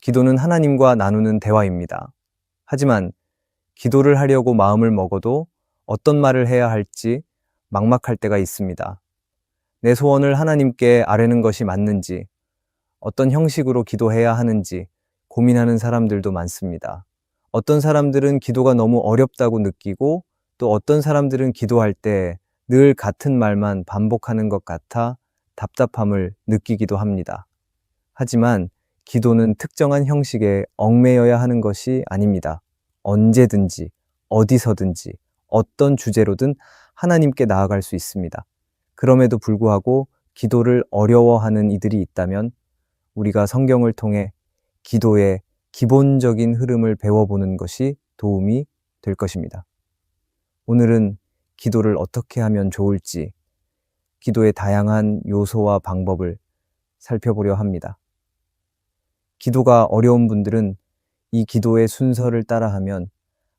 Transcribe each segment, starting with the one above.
기도는 하나님과 나누는 대화입니다. 하지만 기도를 하려고 마음을 먹어도 어떤 말을 해야 할지 막막할 때가 있습니다. 내 소원을 하나님께 아뢰는 것이 맞는지, 어떤 형식으로 기도해야 하는지 고민하는 사람들도 많습니다. 어떤 사람들은 기도가 너무 어렵다고 느끼고, 또 어떤 사람들은 기도할 때 늘 같은 말만 반복하는 것 같아 답답함을 느끼기도 합니다. 하지만 기도는 특정한 형식에 얽매여야 하는 것이 아닙니다. 언제든지, 어디서든지, 어떤 주제로든 하나님께 나아갈 수 있습니다. 그럼에도 불구하고 기도를 어려워하는 이들이 있다면 우리가 성경을 통해 기도의 기본적인 흐름을 배워보는 것이 도움이 될 것입니다. 오늘은 기도를 어떻게 하면 좋을지, 기도의 다양한 요소와 방법을 살펴보려 합니다. 기도가 어려운 분들은 이 기도의 순서를 따라하면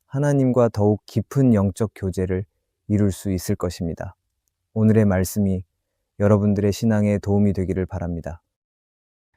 하나님과 더욱 깊은 영적 교제를 이룰 수 있을 것입니다. 오늘의 말씀이 여러분들의 신앙에 도움이 되기를 바랍니다.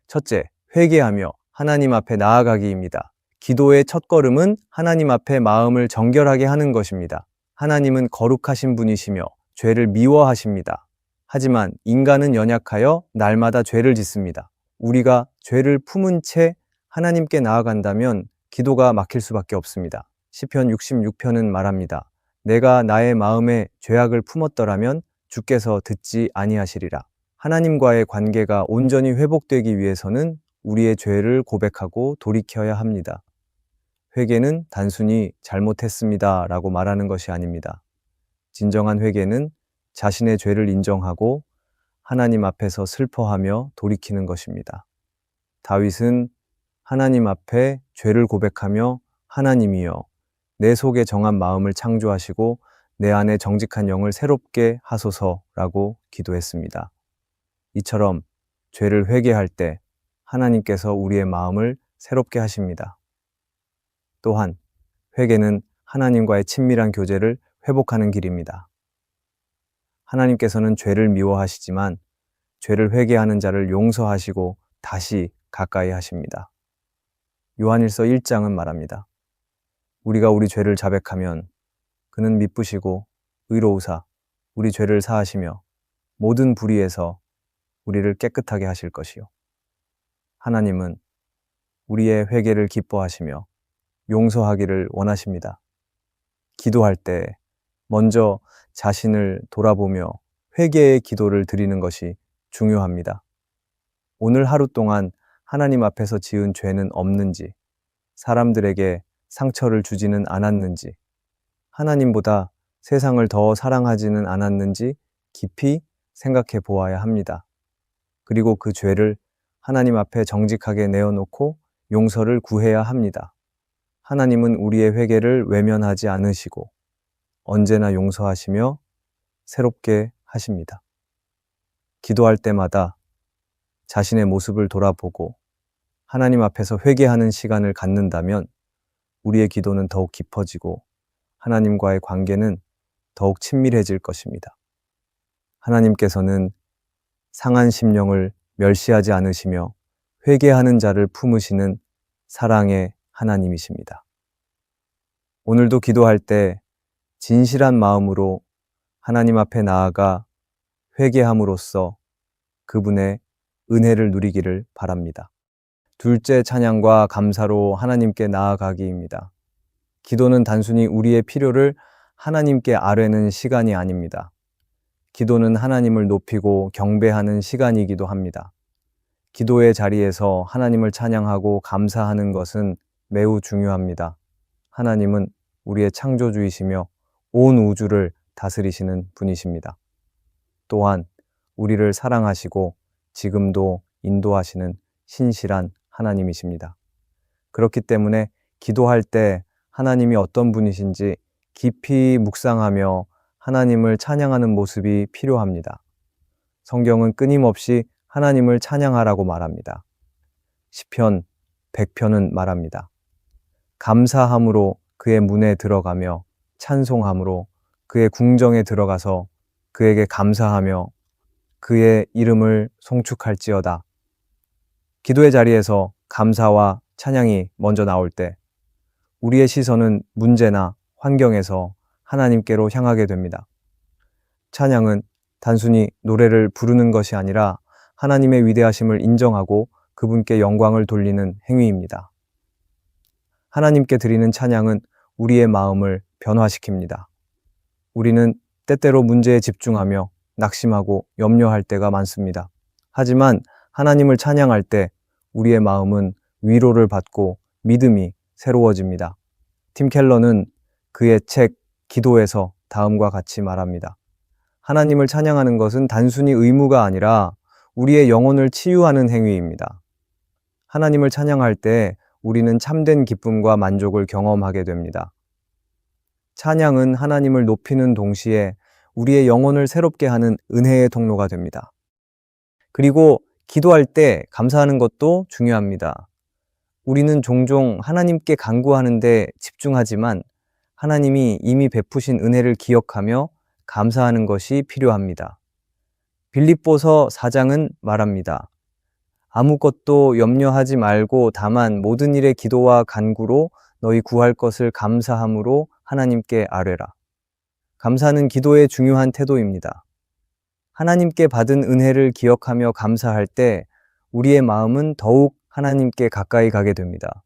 첫째, 회개하며 하나님 앞에 나아가기입니다. 기도의 첫걸음은 하나님 앞에 마음을 정결하게 하는 것입니다. 하나님은 거룩하신 분이시며 죄를 미워하십니다. 하지만 인간은 연약하여 날마다 죄를 짓습니다. 우리가 죄를 품은 채 하나님께 나아간다면 기도가 막힐 수밖에 없습니다. 시편 66편은 말합니다. 내가 나의 마음에 죄악을 품었더라면 주께서 듣지 아니하시리라. 하나님과의 관계가 온전히 회복되기 위해서는 우리의 죄를 고백하고 돌이켜야 합니다. 회개는 단순히 잘못했습니다 라고 말하는 것이 아닙니다. 진정한 회개는 자신의 죄를 인정하고 하나님 앞에서 슬퍼하며 돌이키는 것입니다. 다윗은 하나님 앞에 죄를 고백하며 하나님이여 내 속에 정한 마음을 창조하시고 내 안에 정직한 영을 새롭게 하소서라고 기도했습니다. 이처럼 죄를 회개할 때 하나님께서 우리의 마음을 새롭게 하십니다. 또한 회개는 하나님과의 친밀한 교제를 회복하는 길입니다. 하나님께서는 죄를 미워하시지만 죄를 회개하는 자를 용서하시고 다시 가까이 하십니다. 요한일서 1장은 말합니다. 우리가 우리 죄를 자백하면 그는 미쁘시고 의로우사 우리 죄를 사하시며 모든 불의에서 우리를 깨끗하게 하실 것이요. 하나님은 우리의 회개를 기뻐하시며 용서하기를 원하십니다. 기도할 때 먼저 자신을 돌아보며 회개의 기도를 드리는 것이 중요합니다. 오늘 하루 동안 하나님 앞에서 지은 죄는 없는지, 사람들에게 상처를 주지는 않았는지, 하나님보다 세상을 더 사랑하지는 않았는지 깊이 생각해 보아야 합니다. 그리고 그 죄를 하나님 앞에 정직하게 내어놓고 용서를 구해야 합니다. 하나님은 우리의 회개를 외면하지 않으시고 언제나 용서하시며 새롭게 하십니다. 기도할 때마다 자신의 모습을 돌아보고 하나님 앞에서 회개하는 시간을 갖는다면 우리의 기도는 더욱 깊어지고 하나님과의 관계는 더욱 친밀해질 것입니다. 하나님께서는 상한 심령을 멸시하지 않으시며 회개하는 자를 품으시는 사랑의 하나님이십니다. 오늘도 기도할 때 진실한 마음으로 하나님 앞에 나아가 회개함으로써 그분의 은혜를 누리기를 바랍니다. 둘째, 찬양과 감사로 하나님께 나아가기입니다. 기도는 단순히 우리의 필요를 하나님께 아뢰는 시간이 아닙니다. 기도는 하나님을 높이고 경배하는 시간이기도 합니다. 기도의 자리에서 하나님을 찬양하고 감사하는 것은 매우 중요합니다. 하나님은 우리의 창조주이시며 온 우주를 다스리시는 분이십니다. 또한 우리를 사랑하시고 지금도 인도하시는 신실한 하나님이십니다. 그렇기 때문에 기도할 때 하나님이 어떤 분이신지 깊이 묵상하며 하나님을 찬양하는 모습이 필요합니다. 성경은 끊임없이 하나님을 찬양하라고 말합니다. 시편 100편은 말합니다. 감사함으로 그의 문에 들어가며 찬송함으로 그의 궁정에 들어가서 그에게 감사하며 그의 이름을 송축할지어다. 기도의 자리에서 감사와 찬양이 먼저 나올 때 우리의 시선은 문제나 환경에서 하나님께로 향하게 됩니다. 찬양은 단순히 노래를 부르는 것이 아니라 하나님의 위대하심을 인정하고 그분께 영광을 돌리는 행위입니다. 하나님께 드리는 찬양은 우리의 마음을 변화시킵니다. 우리는 때때로 문제에 집중하며 낙심하고 염려할 때가 많습니다. 하지만 하나님을 찬양할 때 우리의 마음은 위로를 받고 믿음이 새로워집니다. 팀 켈러는 그의 책 기도에서 다음과 같이 말합니다. 하나님을 찬양하는 것은 단순히 의무가 아니라 우리의 영혼을 치유하는 행위입니다. 하나님을 찬양할 때 우리는 참된 기쁨과 만족을 경험하게 됩니다. 찬양은 하나님을 높이는 동시에 우리의 영혼을 새롭게 하는 은혜의 통로가 됩니다. 그리고 기도할 때 감사하는 것도 중요합니다. 우리는 종종 하나님께 간구하는 데 집중하지만 하나님이 이미 베푸신 은혜를 기억하며 감사하는 것이 필요합니다. 빌립보서 4장은 말합니다. 아무것도 염려하지 말고 다만 모든 일에 기도와 간구로 너희 구할 것을 감사함으로 하나님께 아뢰라. 감사는 기도의 중요한 태도입니다. 하나님께 받은 은혜를 기억하며 감사할 때 우리의 마음은 더욱 하나님께 가까이 가게 됩니다.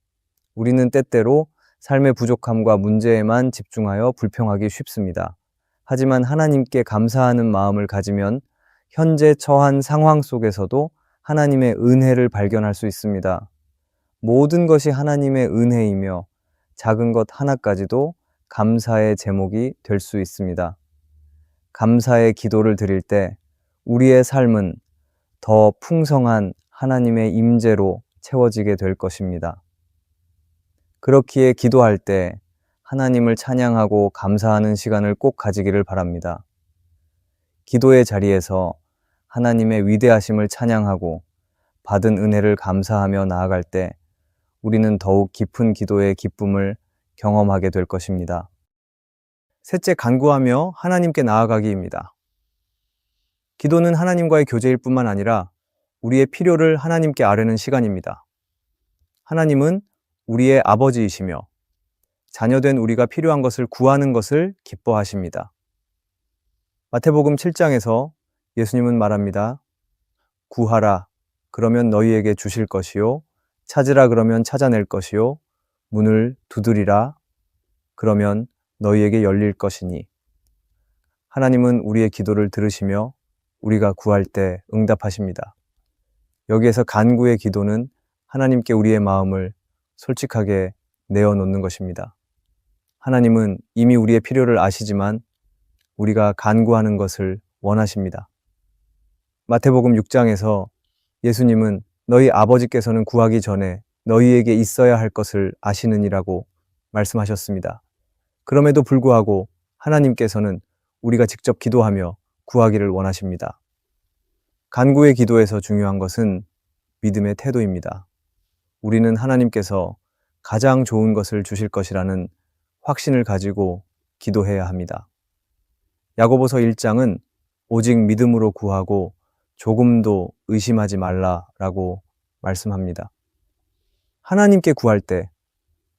우리는 때때로 삶의 부족함과 문제에만 집중하여 불평하기 쉽습니다. 하지만 하나님께 감사하는 마음을 가지면 현재 처한 상황 속에서도 하나님의 은혜를 발견할 수 있습니다. 모든 것이 하나님의 은혜이며 작은 것 하나까지도 감사의 제목이 될 수 있습니다. 감사의 기도를 드릴 때 우리의 삶은 더 풍성한 하나님의 임재로 채워지게 될 것입니다. 그렇기에 기도할 때 하나님을 찬양하고 감사하는 시간을 꼭 가지기를 바랍니다. 기도의 자리에서 하나님의 위대하심을 찬양하고 받은 은혜를 감사하며 나아갈 때 우리는 더욱 깊은 기도의 기쁨을 경험하게 될 것입니다. 셋째, 간구하며 하나님께 나아가기입니다. 기도는 하나님과의 교제일 뿐만 아니라 우리의 필요를 하나님께 아뢰는 시간입니다. 하나님은 우리의 아버지이시며 자녀된 우리가 필요한 것을 구하는 것을 기뻐하십니다. 마태복음 7장에서 예수님은 말합니다. 구하라, 그러면 너희에게 주실 것이요. 찾으라, 그러면 찾아낼 것이요. 문을 두드리라, 그러면 너희에게 열릴 것이니. 하나님은 우리의 기도를 들으시며 우리가 구할 때 응답하십니다. 여기에서 간구의 기도는 하나님께 우리의 마음을 솔직하게 내어놓는 것입니다. 하나님은 이미 우리의 필요를 아시지만 우리가 간구하는 것을 원하십니다. 마태복음 6장에서 예수님은 너희 아버지께서는 구하기 전에 너희에게 있어야 할 것을 아시느니라고 말씀하셨습니다. 그럼에도 불구하고 하나님께서는 우리가 직접 기도하며 구하기를 원하십니다. 간구의 기도에서 중요한 것은 믿음의 태도입니다. 우리는 하나님께서 가장 좋은 것을 주실 것이라는 확신을 가지고 기도해야 합니다. 야고보서 1장은 오직 믿음으로 구하고 조금도 의심하지 말라라고 말씀합니다. 하나님께 구할 때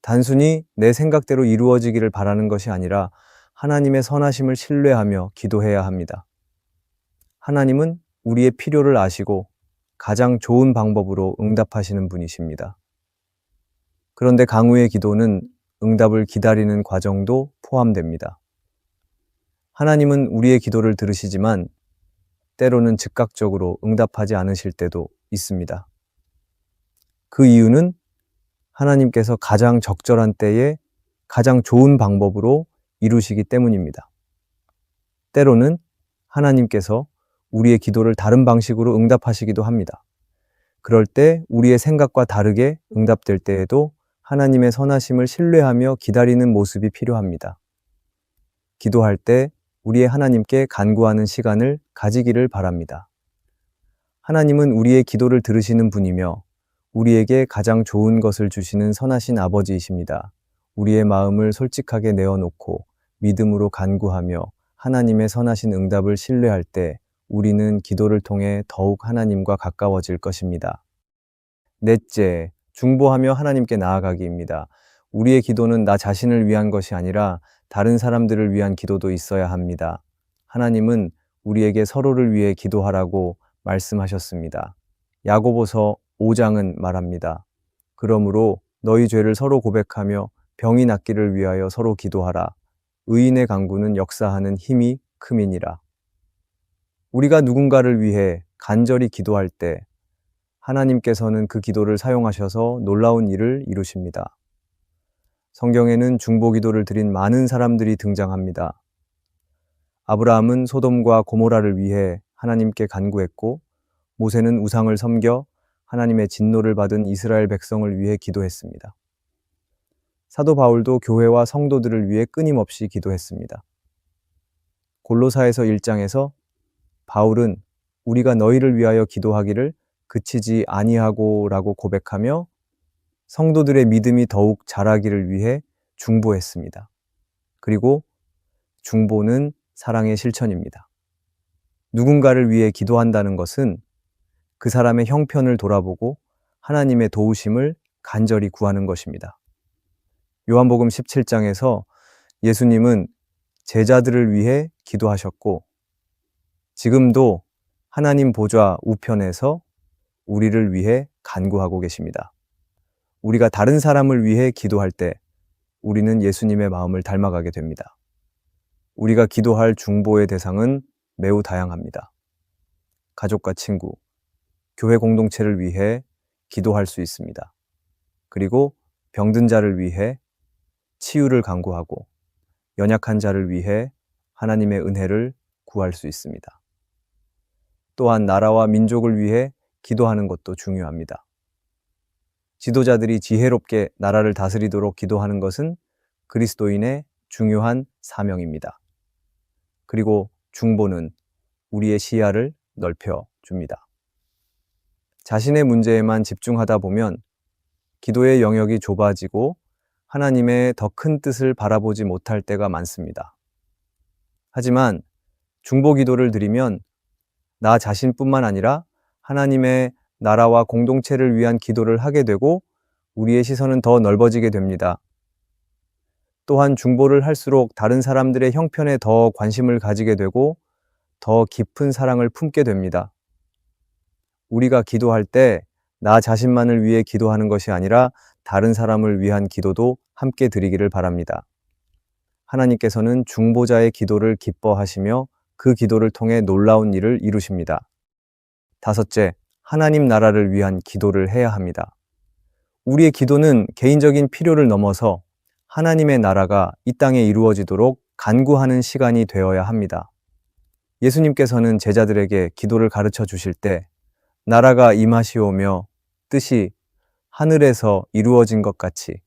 단순히 내 생각대로 이루어지기를 바라는 것이 아니라 하나님의 선하심을 신뢰하며 기도해야 합니다. 하나님은 우리의 필요를 아시고 가장 좋은 방법으로 응답하시는 분이십니다. 그런데 간구의 기도는 응답을 기다리는 과정도 포함됩니다. 하나님은 우리의 기도를 들으시지만 때로는 즉각적으로 응답하지 않으실 때도 있습니다. 그 이유는 하나님께서 가장 적절한 때에 가장 좋은 방법으로 이루시기 때문입니다. 때로는 하나님께서 우리의 기도를 다른 방식으로 응답하시기도 합니다. 그럴 때 우리의 생각과 다르게 응답될 때에도 하나님의 선하심을 신뢰하며 기다리는 모습이 필요합니다. 기도할 때 우리의 하나님께 간구하는 시간을 가지기를 바랍니다. 하나님은 우리의 기도를 들으시는 분이며 우리에게 가장 좋은 것을 주시는 선하신 아버지이십니다. 우리의 마음을 솔직하게 내어놓고 믿음으로 간구하며 하나님의 선하신 응답을 신뢰할 때 우리는 기도를 통해 더욱 하나님과 가까워질 것입니다. 넷째, 중보하며 하나님께 나아가기입니다. 우리의 기도는 나 자신을 위한 것이 아니라 다른 사람들을 위한 기도도 있어야 합니다. 하나님은 우리에게 서로를 위해 기도하라고 말씀하셨습니다. 야고보서 5장은 말합니다. 그러므로 너희 죄를 서로 고백하며 병이 낫기를 위하여 서로 기도하라. 의인의 간구는 역사하는 힘이 큼이니라. 우리가 누군가를 위해 간절히 기도할 때 하나님께서는 그 기도를 사용하셔서 놀라운 일을 이루십니다. 성경에는 중보 기도를 드린 많은 사람들이 등장합니다. 아브라함은 소돔과 고모라를 위해 하나님께 간구했고, 모세는 우상을 섬겨 하나님의 진노를 받은 이스라엘 백성을 위해 기도했습니다. 사도 바울도 교회와 성도들을 위해 끊임없이 기도했습니다. 골로사에서 1장에서 바울은 우리가 너희를 위하여 기도하기를 그치지 아니하고라고 고백하며 성도들의 믿음이 더욱 자라기를 위해 중보했습니다. 그리고 중보는 사랑의 실천입니다. 누군가를 위해 기도한다는 것은 그 사람의 형편을 돌아보고 하나님의 도우심을 간절히 구하는 것입니다. 요한복음 17장에서 예수님은 제자들을 위해 기도하셨고, 지금도 하나님 보좌 우편에서 우리를 위해 간구하고 계십니다. 우리가 다른 사람을 위해 기도할 때 우리는 예수님의 마음을 닮아가게 됩니다. 우리가 기도할 중보의 대상은 매우 다양합니다. 가족과 친구, 교회 공동체를 위해 기도할 수 있습니다. 그리고 병든 자를 위해 치유를 간구하고 연약한 자를 위해 하나님의 은혜를 구할 수 있습니다. 또한 나라와 민족을 위해 기도하는 것도 중요합니다. 지도자들이 지혜롭게 나라를 다스리도록 기도하는 것은 그리스도인의 중요한 사명입니다. 그리고 중보는 우리의 시야를 넓혀 줍니다. 자신의 문제에만 집중하다 보면 기도의 영역이 좁아지고 하나님의 더 큰 뜻을 바라보지 못할 때가 많습니다. 하지만 중보 기도를 드리면 나 자신뿐만 아니라 하나님의 나라와 공동체를 위한 기도를 하게 되고 우리의 시선은 더 넓어지게 됩니다. 또한 중보를 할수록 다른 사람들의 형편에 더 관심을 가지게 되고 더 깊은 사랑을 품게 됩니다. 우리가 기도할 때 나 자신만을 위해 기도하는 것이 아니라 다른 사람을 위한 기도도 함께 드리기를 바랍니다. 하나님께서는 중보자의 기도를 기뻐하시며 그 기도를 통해 놀라운 일을 이루십니다. 다섯째, 하나님 나라를 위한 기도를 해야 합니다. 우리의 기도는 개인적인 필요를 넘어서 하나님의 나라가 이 땅에 이루어지도록 간구하는 시간이 되어야 합니다. 예수님께서는 제자들에게 기도를 가르쳐 주실 때 나라가 임하시오며 뜻이 하늘에서 이루어진 것 같이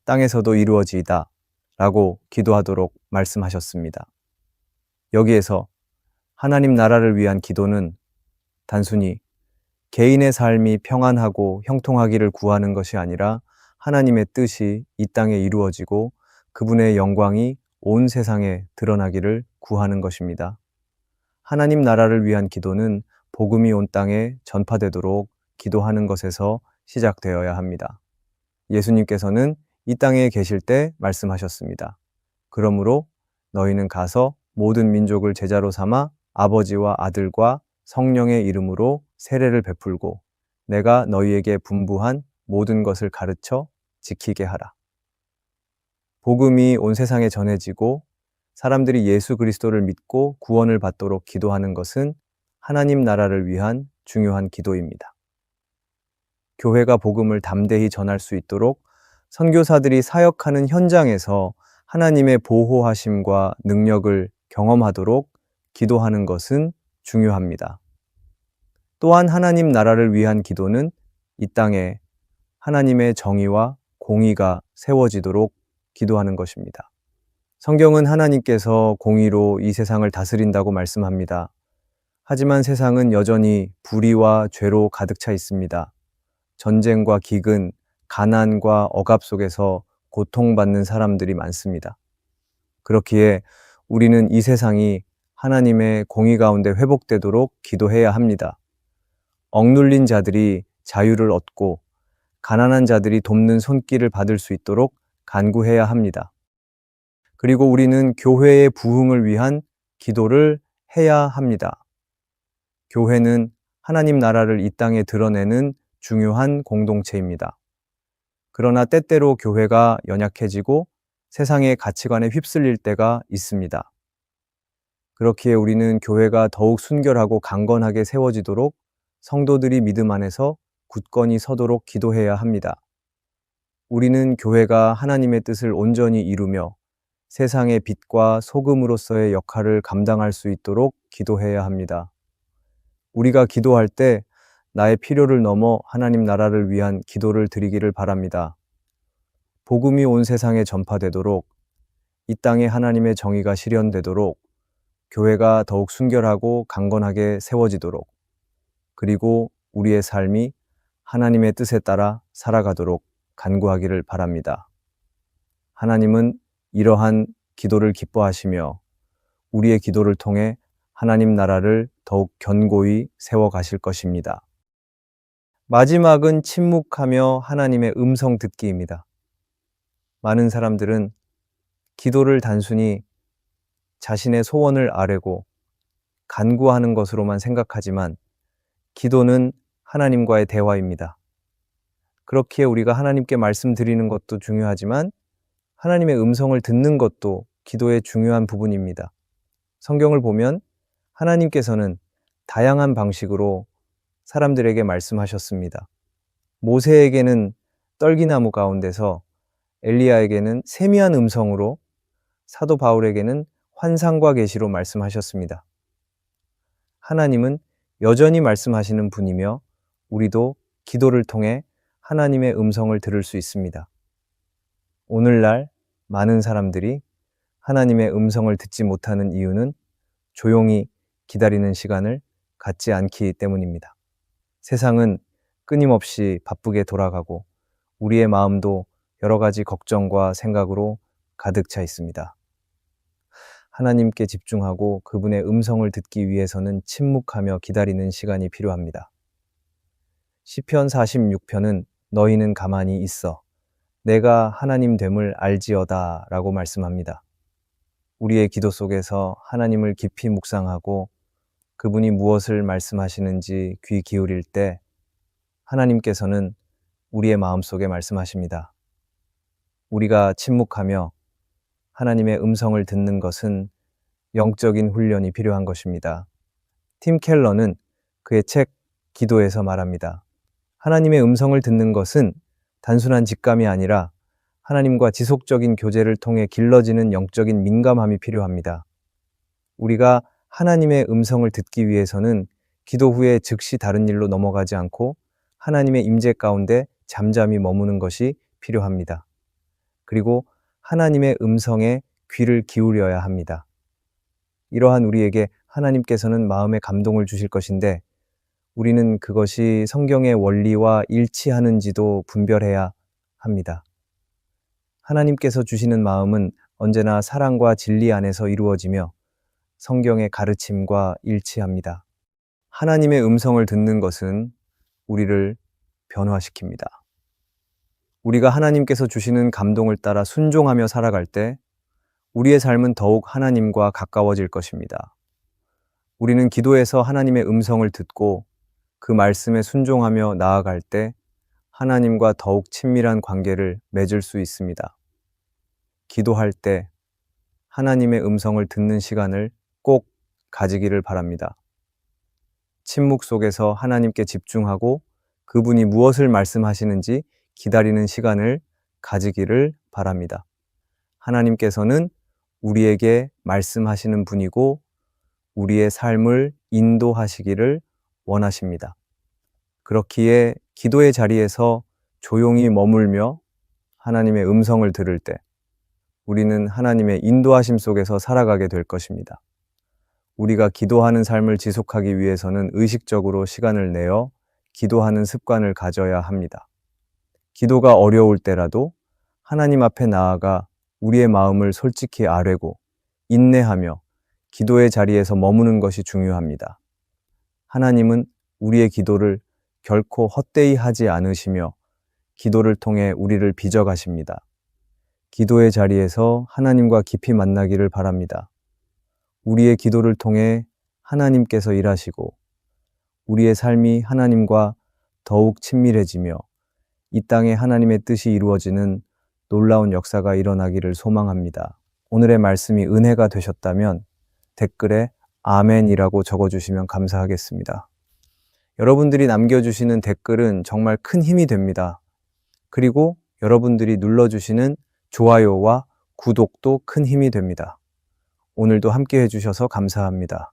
땅에서도 이루어지이다 라고 기도하도록 말씀하셨습니다. 여기에서 하나님 나라를 위한 기도는 단순히 개인의 삶이 평안하고 형통하기를 구하는 것이 아니라 하나님의 뜻이 이 땅에 이루어지고 그분의 영광이 온 세상에 드러나기를 구하는 것입니다. 하나님 나라를 위한 기도는 복음이 온 땅에 전파되도록 기도하는 것에서 시작되어야 합니다. 예수님께서는 이 땅에 계실 때 말씀하셨습니다. 그러므로 너희는 가서 모든 민족을 제자로 삼아 아버지와 아들과 성령의 이름으로 세례를 베풀고 내가 너희에게 분부한 모든 것을 가르쳐 지키게 하라. 복음이 온 세상에 전해지고 사람들이 예수 그리스도를 믿고 구원을 받도록 기도하는 것은 하나님 나라를 위한 중요한 기도입니다. 교회가 복음을 담대히 전할 수 있도록 선교사들이 사역하는 현장에서 하나님의 보호하심과 능력을 경험하도록 기도하는 것은 중요합니다. 또한 하나님 나라를 위한 기도는 이 땅에 하나님의 정의와 공의가 세워지도록 기도하는 것입니다. 성경은 하나님께서 공의로 이 세상을 다스린다고 말씀합니다. 하지만 세상은 여전히 불의와 죄로 가득 차 있습니다. 전쟁과 기근, 가난과 억압 속에서 고통받는 사람들이 많습니다. 그렇기에 우리는 이 세상이 하나님의 공의 가운데 회복되도록 기도해야 합니다. 억눌린 자들이 자유를 얻고 가난한 자들이 돕는 손길을 받을 수 있도록 간구해야 합니다. 그리고 우리는 교회의 부흥을 위한 기도를 해야 합니다. 교회는 하나님 나라를 이 땅에 드러내는 중요한 공동체입니다. 그러나 때때로 교회가 연약해지고 세상의 가치관에 휩쓸릴 때가 있습니다. 그렇기에 우리는 교회가 더욱 순결하고 강건하게 세워지도록 성도들이 믿음 안에서 굳건히 서도록 기도해야 합니다. 우리는 교회가 하나님의 뜻을 온전히 이루며 세상의 빛과 소금으로서의 역할을 감당할 수 있도록 기도해야 합니다. 우리가 기도할 때 나의 필요를 넘어 하나님 나라를 위한 기도를 드리기를 바랍니다. 복음이 온 세상에 전파되도록, 이 땅에 하나님의 정의가 실현되도록, 교회가 더욱 순결하고 강건하게 세워지도록, 그리고 우리의 삶이 하나님의 뜻에 따라 살아가도록 간구하기를 바랍니다. 하나님은 이러한 기도를 기뻐하시며 우리의 기도를 통해 하나님 나라를 더욱 견고히 세워가실 것입니다. 마지막은 침묵하며 하나님의 음성 듣기입니다. 많은 사람들은 기도를 단순히 자신의 소원을 아뢰고 간구하는 것으로만 생각하지만 기도는 하나님과의 대화입니다. 그렇기에 우리가 하나님께 말씀드리는 것도 중요하지만 하나님의 음성을 듣는 것도 기도의 중요한 부분입니다. 성경을 보면 하나님께서는 다양한 방식으로 사람들에게 말씀하셨습니다. 모세에게는 떨기나무 가운데서, 엘리야에게는 세미한 음성으로, 사도 바울에게는 환상과 계시로 말씀하셨습니다. 하나님은 여전히 말씀하시는 분이며 우리도 기도를 통해 하나님의 음성을 들을 수 있습니다. 오늘날 많은 사람들이 하나님의 음성을 듣지 못하는 이유는 조용히 기다리는 시간을 갖지 않기 때문입니다. 세상은 끊임없이 바쁘게 돌아가고 우리의 마음도 여러 가지 걱정과 생각으로 가득 차 있습니다. 하나님께 집중하고 그분의 음성을 듣기 위해서는 침묵하며 기다리는 시간이 필요합니다. 시편 46편은 너희는 가만히 있어 내가 하나님 됨을 알지어다 라고 말씀합니다. 우리의 기도 속에서 하나님을 깊이 묵상하고 그분이 무엇을 말씀하시는지 귀 기울일 때 하나님께서는 우리의 마음속에 말씀하십니다. 우리가 침묵하며 하나님의 음성을 듣는 것은 영적인 훈련이 필요한 것입니다. 팀 켈러는 그의 책 기도에서 말합니다. 하나님의 음성을 듣는 것은 단순한 직감이 아니라 하나님과 지속적인 교제를 통해 길러지는 영적인 민감함이 필요합니다. 우리가 하나님의 음성을 듣기 위해서는 기도 후에 즉시 다른 일로 넘어가지 않고 하나님의 임재 가운데 잠잠히 머무는 것이 필요합니다. 그리고 하나님의 음성에 귀를 기울여야 합니다. 이러한 우리에게 하나님께서는 마음의 감동을 주실 것인데 우리는 그것이 성경의 원리와 일치하는지도 분별해야 합니다. 하나님께서 주시는 마음은 언제나 사랑과 진리 안에서 이루어지며 성경의 가르침과 일치합니다. 하나님의 음성을 듣는 것은 우리를 변화시킵니다. 우리가 하나님께서 주시는 감동을 따라 순종하며 살아갈 때 우리의 삶은 더욱 하나님과 가까워질 것입니다. 우리는 기도에서 하나님의 음성을 듣고 그 말씀에 순종하며 나아갈 때 하나님과 더욱 친밀한 관계를 맺을 수 있습니다. 기도할 때 하나님의 음성을 듣는 시간을 꼭 가지기를 바랍니다. 침묵 속에서 하나님께 집중하고 그분이 무엇을 말씀하시는지 기다리는 시간을 가지기를 바랍니다. 하나님께서는 우리에게 말씀하시는 분이고 우리의 삶을 인도하시기를 원하십니다. 그렇기에 기도의 자리에서 조용히 머물며 하나님의 음성을 들을 때 우리는 하나님의 인도하심 속에서 살아가게 될 것입니다. 우리가 기도하는 삶을 지속하기 위해서는 의식적으로 시간을 내어 기도하는 습관을 가져야 합니다. 기도가 어려울 때라도 하나님 앞에 나아가 우리의 마음을 솔직히 아뢰고 인내하며 기도의 자리에서 머무는 것이 중요합니다. 하나님은 우리의 기도를 결코 헛되이 하지 않으시며 기도를 통해 우리를 빚어 가십니다. 기도의 자리에서 하나님과 깊이 만나기를 바랍니다. 우리의 기도를 통해 하나님께서 일하시고 우리의 삶이 하나님과 더욱 친밀해지며 이 땅에 하나님의 뜻이 이루어지는 놀라운 역사가 일어나기를 소망합니다. 오늘의 말씀이 은혜가 되셨다면 댓글에 아멘이라고 적어주시면 감사하겠습니다. 여러분들이 남겨주시는 댓글은 정말 큰 힘이 됩니다. 그리고 여러분들이 눌러주시는 좋아요와 구독도 큰 힘이 됩니다. 오늘도 함께 해주셔서 감사합니다.